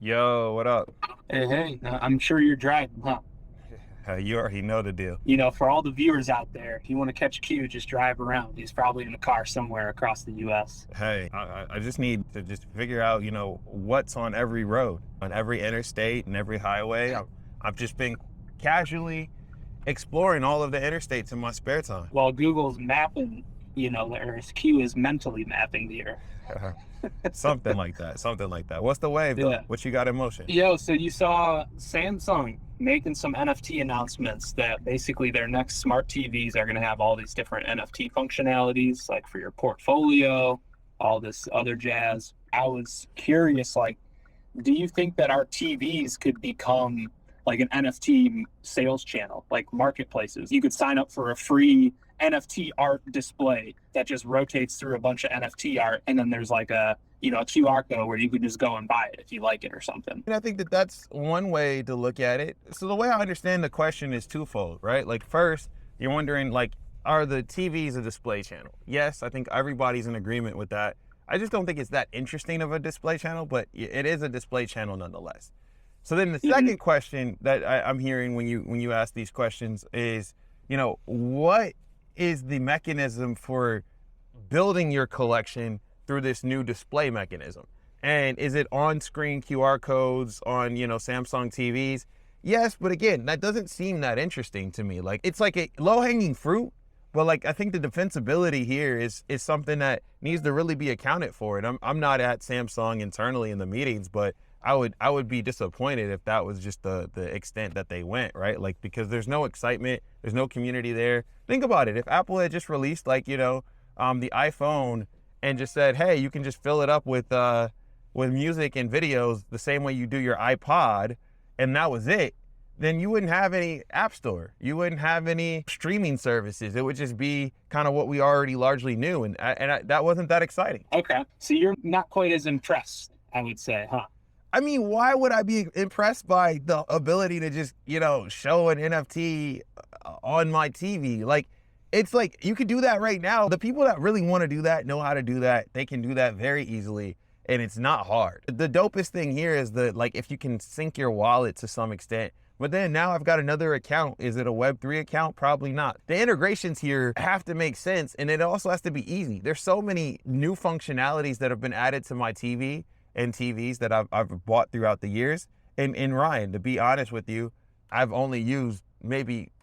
Yo, what up? Hey, I'm sure you're driving, huh? You already know the deal. For all the viewers out there, if you want to catch Q, just drive around. He's probably in a car somewhere across the U.S. Hey, I just need to just figure out, what's on every road, on every interstate and every highway. I've just been casually exploring all of the interstates in my spare time. While Google's mapping, the Earth, Q is mentally mapping the Earth. Something like that. Something like that. What's the wave though? Yeah. What you got in motion? So you saw Samsung making some NFT announcements that basically their next smart TVs are going to have all these different NFT functionalities, like for your portfolio, all this other jazz. I was curious, like, do you think that our TVs could become like an NFT sales channel, like marketplaces? You could sign up for a free NFT art display that just rotates through a bunch of NFT art, and then there's like a QR code where you could just go and buy it if you like it or something. And I think that that's one way to look at it. So the way I understand the question is twofold, right? Like first, you're wondering like, are the TVs a display channel? Yes, I think everybody's in agreement with that. I just don't think it's that interesting of a display channel, but it is a display channel nonetheless. So then the second question that I'm hearing when you ask these questions is, what is the mechanism for building your collection through this new display mechanism? And is it on-screen QR codes on, Samsung TVs? Yes, but again, that doesn't seem that interesting to me. Like it's like a low-hanging fruit, but like I think the defensibility here is something that needs to really be accounted for. And I'm not at Samsung internally in the meetings, but I would be disappointed if that was just the extent that they went, right? Like because there's no excitement, there's no community there. Think about it. If Apple had just released like, the iPhone and just said, hey, you can just fill it up with music and videos the same way you do your iPod, and that was it, then you wouldn't have any app store. You wouldn't have any streaming services. It would just be kind of what we already largely knew. And that wasn't that exciting. Okay. So you're not quite as impressed, I would say, huh? I mean, why would I be impressed by the ability to just, show an NFT on my TV? Like, it's like, you could do that right now. The people that really want to do that know how to do that. They can do that very easily, and it's not hard. The dopest thing here is if you can sync your wallet to some extent, but then now I've got another account. Is it a Web3 account? Probably not. The integrations here have to make sense, and it also has to be easy. There's so many new functionalities that have been added to my TV and TVs that I've bought throughout the years. And Ryan, to be honest with you, I've only used maybe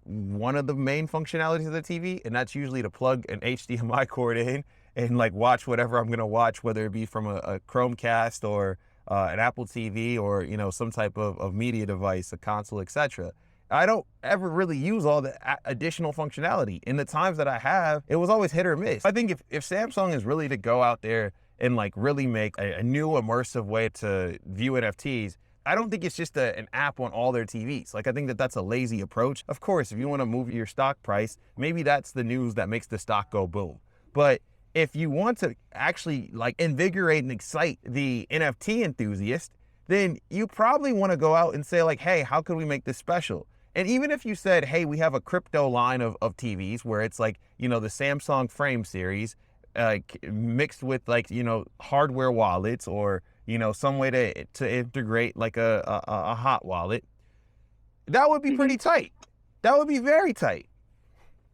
one of the main functionalities of the TV, and that's usually to plug an HDMI cord in and like watch whatever I'm gonna watch, whether it be from a Chromecast or an Apple TV or some type of media device, a console, etc. I don't ever really use all the additional functionality. In the times that I have, it was always hit or miss. I think if Samsung is really to go out there and like really make a new immersive way to view NFTs, I don't think it's just an app on all their TVs. Like I think that that's a lazy approach. Of course, if you want to move your stock price, maybe that's the news that makes the stock go boom. But if you want to actually like invigorate and excite the NFT enthusiast, then you probably want to go out and say like, hey, how can we make this special? And even if you said, hey, we have a crypto line of TVs where it's like, the Samsung Frame series, mixed with like, hardware wallets or, some way to integrate like a hot wallet, that would be pretty tight. That would be very tight.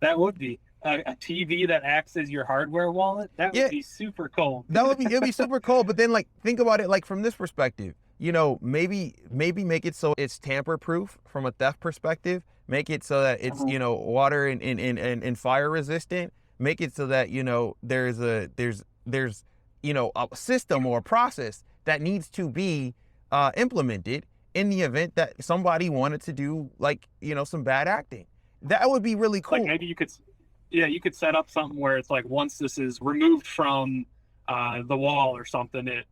That would be a TV that acts as your hardware wallet. That would be super cool. It'd be super cool. But then like, think about it like from this perspective, maybe make it so it's tamper proof from a theft perspective, make it so that it's, water and fire resistant. Make it so that, there's a system or a process that needs to be implemented in the event that somebody wanted to do like, some bad acting. That would be really cool. Like maybe you could set up something where it's like once this is removed from the wall or something, it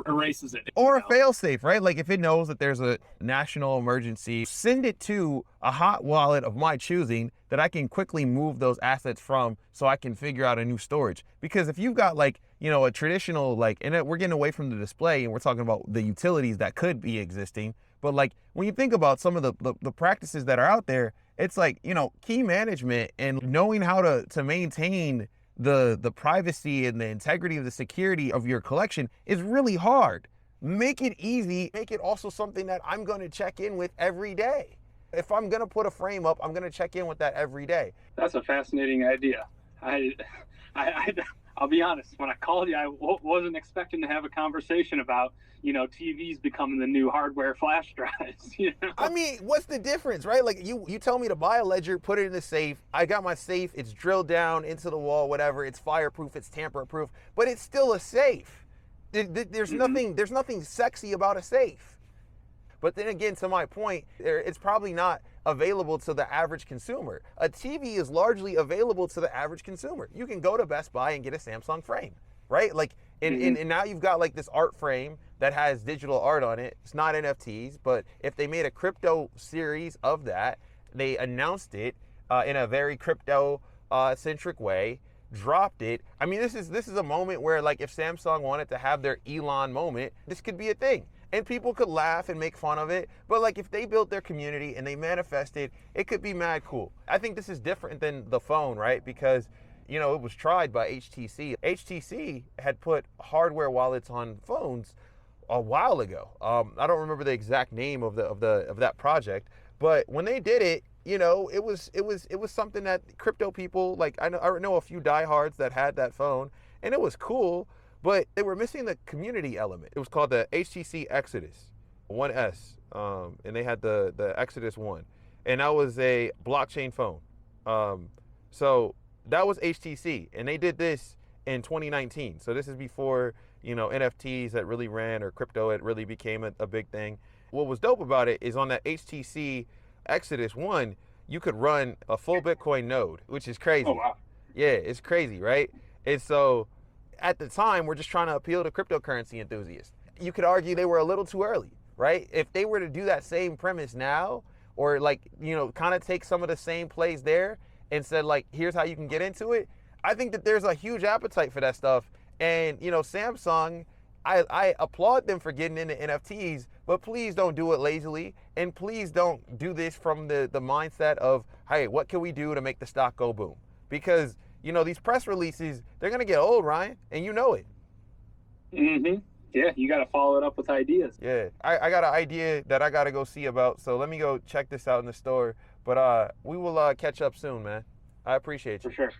erases it. Or a fail-safe, right? Like if it knows that there's a national emergency, send it to a hot wallet of my choosing that I can quickly move those assets from so I can figure out a new storage. Because if you've got like, a traditional, like, and we're getting away from the display and we're talking about the utilities that could be existing. But like when you think about some of the practices that are out there, it's like, key management and knowing how to maintain the privacy and the integrity of the security of your collection is really hard. Make it easy. Make it also something that I'm going to check in with every day. If I'm going to put a frame up, I'm going to check in with that every day. That's a fascinating idea. I, I, I'll be honest. When I called you, I wasn't expecting to have a conversation about, TVs becoming the new hardware flash drives. I mean, what's the difference, right? Like you tell me to buy a ledger, put it in the safe. I got my safe. It's drilled down into the wall, whatever. It's fireproof. It's tamper-proof, but it's still a safe. There's nothing sexy about a safe. But then again, to my point, it's probably not available to the average consumer. A TV is largely available to the average consumer. You can go to Best Buy and get a Samsung frame, right? Like, and now you've got like this art frame that has digital art on it. It's not NFTs, but if they made a crypto series of that, they announced it in a very crypto centric way, dropped it. I mean, this is a moment where, like, if Samsung wanted to have their Elon moment, this could be a thing. And people could laugh and make fun of it. But like, if they built their community and they manifested, it could be mad cool. I think this is different than the phone, right? Because, it was tried by HTC. HTC had put hardware wallets on phones a while ago. I don't remember the exact name of that project, but when they did it, it was something that crypto people, like, I know a few diehards that had that phone, and it was cool. But they were missing the community element. It was called the HTC Exodus 1S, and they had the Exodus 1, and that was a blockchain phone. So that was HTC, and they did this in 2019. So this is before NFTs that really ran, or crypto it really became a big thing. What was dope about it is on that HTC Exodus 1, you could run a full Bitcoin node, which is crazy. Oh, wow. Yeah, it's crazy, right? And so at the time, we're just trying to appeal to cryptocurrency enthusiasts. You could argue they were a little too early, right? If they were to do that same premise now, or like, kind of take some of the same plays there and said, like, here's how you can get into it, I think that there's a huge appetite for that stuff. And, Samsung, I applaud them for getting into NFTs, but please don't do it lazily. And please don't do this from the mindset of, hey, what can we do to make the stock go boom? Because these press releases, they're going to get old, Ryan, and you know it. Yeah, you got to follow it up with ideas. Yeah, I got an idea that I got to go see about, so let me go check this out in the store. But we will catch up soon, man. I appreciate you. For sure.